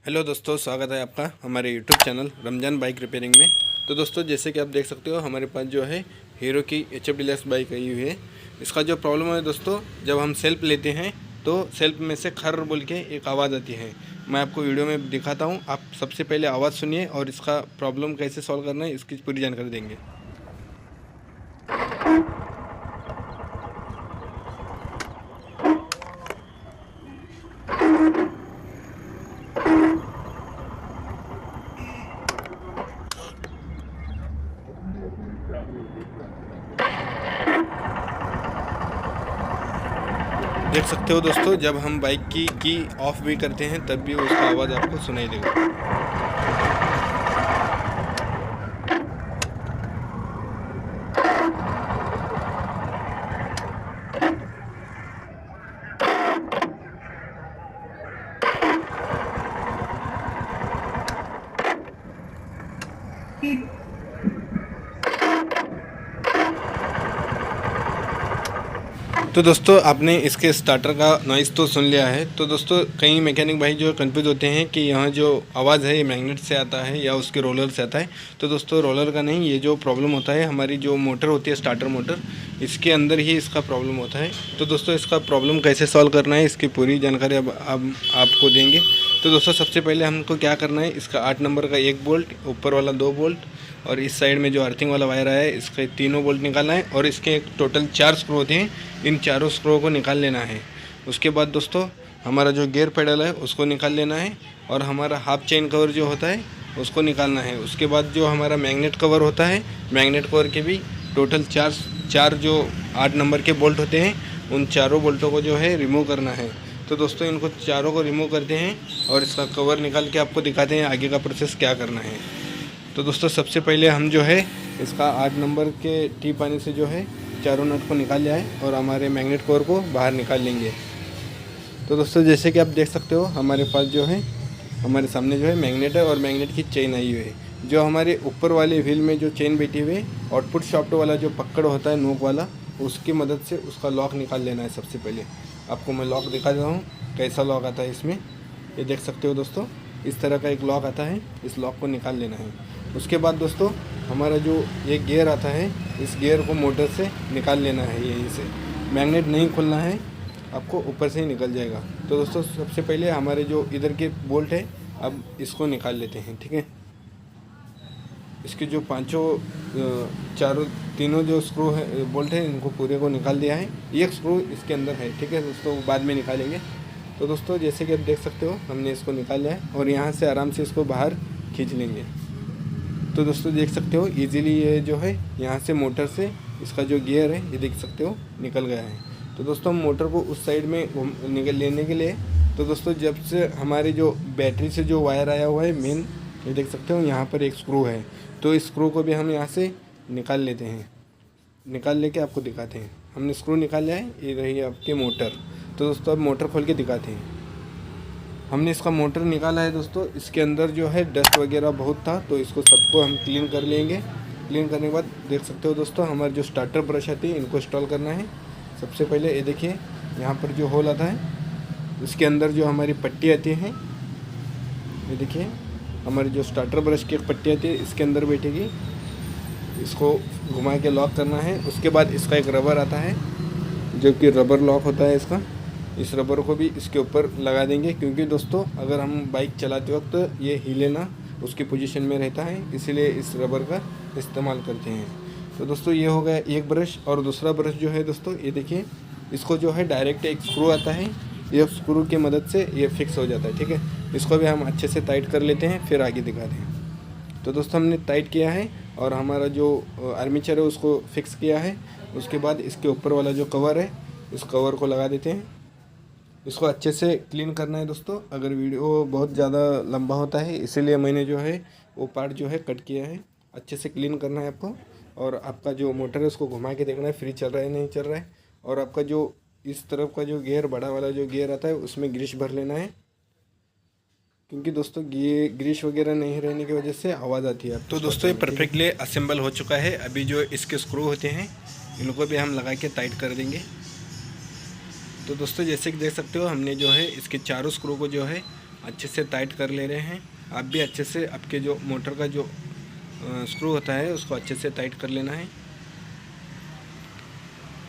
Hello दोस्तों, स्वागत है आपका हमारे YouTube channel Ramzan bike repairing में। तो दोस्तों, जैसे कि आप देख सकते हो हमारे पास जो है हीरो की HF डीलक्स बाइक आई हुई है। इसका जो प्रॉब्लम है दोस्तों, जब हम सेल्फ लेते हैं तो सेल्फ में से खर्र बोल के एक आवाज़ आती है। मैं आपको वीडियो में दिखाता हूँ, आप सबसे पहले आवाज़ सुनिए और इसका प्रॉब्लम कैसे सॉल्व करना है इसकी पूरी जानकारी देंगे। देख सकते हो दोस्तों, जब हम बाइक की ऑफ भी करते हैं तब भी उसका आवाज़ आपको सुनाई देगा। तो दोस्तों, आपने इसके स्टार्टर का नॉइज़ तो सुन लिया है। तो दोस्तों, कई मैकेनिक भाई जो कंफ्यूज होते हैं कि यहाँ जो आवाज़ है ये मैग्नेट से आता है या उसके रोलर से आता है। तो दोस्तों, रोलर का नहीं, ये जो प्रॉब्लम होता है हमारी जो मोटर होती है स्टार्टर मोटर, इसके अंदर ही इसका प्रॉब्लम होता है। तो दोस्तों, इसका प्रॉब्लम कैसे सॉल्व करना है इसकी पूरी जानकारी अब आपको देंगे। तो दोस्तों, सबसे पहले हमको क्या करना है, इसका 8 नंबर का 1 बोल्ट, ऊपर वाला 2 बोल्ट और इस साइड में जो अर्थिंग वाला वायर आया है इसके तीनों बोल्ट निकालना है। और इसके टोटल 4 स्क्रू होते हैं, इन चारों स्क्रू को निकाल लेना है। उसके बाद दोस्तों, हमारा जो गियर पेडल है उसको निकाल लेना है और हमारा हाफ चेन कवर जो होता है उसको निकालना है। उसके बाद जो हमारा मैग्नेट कवर होता है, मैग्नेट कवर के भी टोटल चार जो 8 नंबर के बोल्ट होते हैं उन चारों बोल्टों को जो है रिमूव करना है। तो दोस्तों, इनको चारों को रिमूव करते हैं और इसका कवर निकाल के आपको दिखाते हैं आगे का प्रोसेस क्या करना है। तो दोस्तों, सबसे पहले हम जो है इसका 8 नंबर के टी पानी से जो है चारों नट को निकाल लिया है और हमारे मैग्नेट कवर को बाहर निकाल लेंगे। तो दोस्तों, जैसे कि आप देख सकते हो हमारे पास जो है हमारे सामने जो है मैग्नेट है और मैग्नेट की चेन आई हुई है। जो हमारे ऊपर वाले व्हील में जो चेन बैठी हुई है, आउटपुट शाफ्ट वाला जो पकड़ होता है नोक वाला, उसकी मदद से उसका लॉक निकाल लेना है। सबसे पहले आपको मैं लॉक दिखा देता हूँ कैसा लॉक आता है इसमें। ये देख सकते हो दोस्तों, इस तरह का एक लॉक आता है, इस लॉक को निकाल लेना है। उसके बाद दोस्तों, हमारा जो ये गियर आता है, इस गियर को मोटर से निकाल लेना है। यहीं से मैग्नेट नहीं खोलना है, आपको ऊपर से ही निकल जाएगा। तो दोस्तों, सबसे पहले हमारे जो इधर के बोल्ट है अब इसको निकाल लेते हैं, ठीक है। इसके जो तीनों जो स्क्रू है बोल्ट है इनको पूरे को निकाल दिया है। एक स्क्रू इसके अंदर है, ठीक है दोस्तों, बाद में निकालेंगे। तो दोस्तों, जैसे कि आप देख सकते हो हमने इसको निकाल लिया है और यहाँ से आराम से इसको बाहर खींच लेंगे। तो दोस्तों, देख सकते हो इजीली ये जो है यहाँ से मोटर से इसका जो गियर है ये देख सकते हो निकल गया है। तो दोस्तों, हम मोटर को उस साइड में निकल लेने के लिए, तो दोस्तों जब से हमारे जो बैटरी से जो वायर आया हुआ है मेन, ये देख सकते हो यहाँ पर एक स्क्रू है। तो इस स्क्रू को भी हम यहाँ से निकाल लेते हैं। निकाल लेके आपको दिखाते हैं। हमने स्क्रू निकाल लिया है, ये रही आपके मोटर। तो दोस्तों, अब मोटर खोल के दिखाते हैं। हमने इसका मोटर निकाला है दोस्तों, इसके अंदर जो है डस्ट वगैरह बहुत था, तो इसको सबको हम क्लीन कर लेंगे। क्लीन करने के बाद देख सकते हो दोस्तों, हमारे जो स्टार्टर ब्रश आती है इनको इंस्टॉल करना है। सबसे पहले ये देखिए, यहाँ पर जो होल आता है इसके अंदर जो हमारी पट्टी आती है, ये देखिए हमारी जो स्टार्टर ब्रश की एक पट्टी आती है इसके अंदर बैठेगी। इसको घुमा के लॉक करना है। उसके बाद इसका एक रबर आता है जो कि रबर लॉक होता है इसका, इस रबर को भी इसके ऊपर लगा देंगे, क्योंकि दोस्तों अगर हम बाइक चलाते वक्त ये हिले ना उसकी पोजीशन में रहता है, इसीलिए इस रबर का इस्तेमाल करते हैं। तो दोस्तों, ये हो गया एक ब्रश। और दूसरा ब्रश जो है दोस्तों, ये देखिए, इसको जो है डायरेक्ट एक स्क्रू आता है, ये स्क्रू की मदद से ये फिक्स हो जाता है, ठीक है। इसको भी हम अच्छे से टाइट कर लेते हैं, फिर आगे दिखाते हैं। तो दोस्तों, हमने टाइट किया है और हमारा जो आर्मीचर है उसको फिक्स किया है। उसके बाद इसके ऊपर वाला जो कवर है इस कवर को लगा देते हैं। इसको अच्छे से क्लीन करना है दोस्तों। अगर वीडियो बहुत ज़्यादा लंबा होता है इसीलिए मैंने जो है वो पार्ट जो है कट किया है। अच्छे से क्लीन करना है आपको। और आपका जो मोटर है उसको घुमा के देखना है फ्री चल रहा है नहीं चल रहा है। और आपका जो इस तरफ का जो गियर, बड़ा वाला जो गियर आता है, उसमें ग्रीस भर लेना है, क्योंकि दोस्तों ये ग्रीस वगैरह नहीं रहने की वजह से आवाज़ आती है। तो दोस्तों, ये परफेक्टली असेंबल हो चुका है। अभी जो इसके स्क्रू होते हैं इनको भी हम लगा के टाइट कर देंगे। तो दोस्तों, जैसे कि देख सकते हो हमने जो है इसके चारों स्क्रू को जो है अच्छे से टाइट कर ले रहे हैं। आप भी अच्छे से आपके जो मोटर का जो स्क्रू होता है उसको अच्छे से टाइट कर लेना है।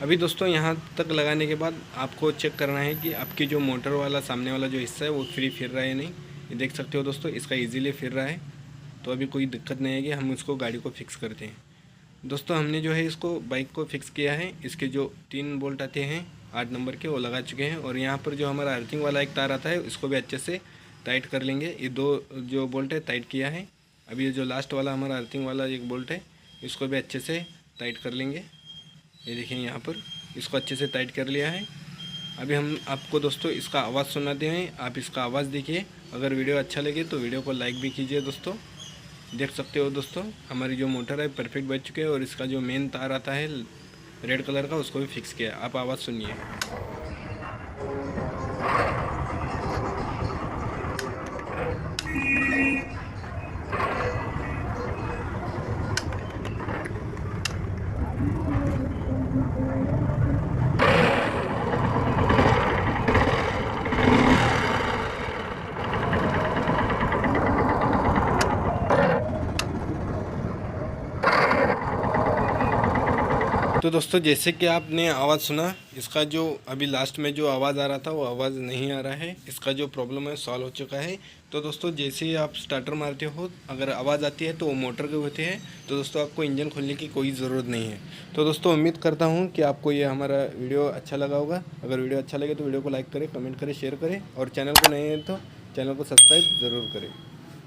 अभी दोस्तों यहाँ तक लगाने के बाद आपको चेक करना है कि आपकी जो मोटर वाला सामने वाला जो हिस्सा है वो फ्री फिर रहा है या नहीं। ये देख सकते हो दोस्तों, इसका इजीली फिर रहा है, तो अभी कोई दिक्कत नहीं है कि हम इसको गाड़ी को फिक्स करते हैं। दोस्तों हमने जो है इसको बाइक को फिक्स किया है। इसके जो 3 बोल्ट आते हैं 8 नंबर के वो लगा चुके हैं, और यहाँ पर जो हमारा अर्थिंग वाला एक तार आता है इसको भी अच्छे से टाइट कर लेंगे। ये 2 जो बोल्ट है टाइट किया है। अभी ये जो लास्ट वाला हमारा अर्थिंग वाला एक बोल्ट है इसको भी अच्छे से टाइट कर लेंगे। ये देखिए यहाँ पर इसको अच्छे से टाइट कर लिया है। अभी हम आपको दोस्तों इसका आवाज़ सुनाते हैं, आप इसका आवाज़ देखिए। अगर वीडियो अच्छा लगे तो वीडियो को लाइक भी कीजिए। दोस्तों देख सकते हो दोस्तों, हमारी जो मोटर है परफेक्ट बज चुके हैं, और इसका जो मेन तार आता है रेड कलर का उसको भी फिक्स किया है। आप आवाज़ सुनिए। तो दोस्तों जैसे कि आपने आवाज़ सुना, इसका जो अभी लास्ट में जो आवाज़ आ रहा था वो आवाज़ नहीं आ रहा है। इसका जो प्रॉब्लम है सॉल्व हो चुका है। तो दोस्तों जैसे ही आप स्टार्टर मारते हो अगर आवाज़ आती है तो वो मोटर के होते हैं, तो दोस्तों आपको इंजन खोलने की कोई ज़रूरत नहीं है। तो दोस्तों उम्मीद करता हूँ कि आपको ये हमारा वीडियो अच्छा लगा होगा। अगर वीडियो अच्छा लगे तो वीडियो को लाइक करें, कमेंट करें, शेयर करें, और चैनल को नए हैं तो चैनल को सब्सक्राइब ज़रूर करें।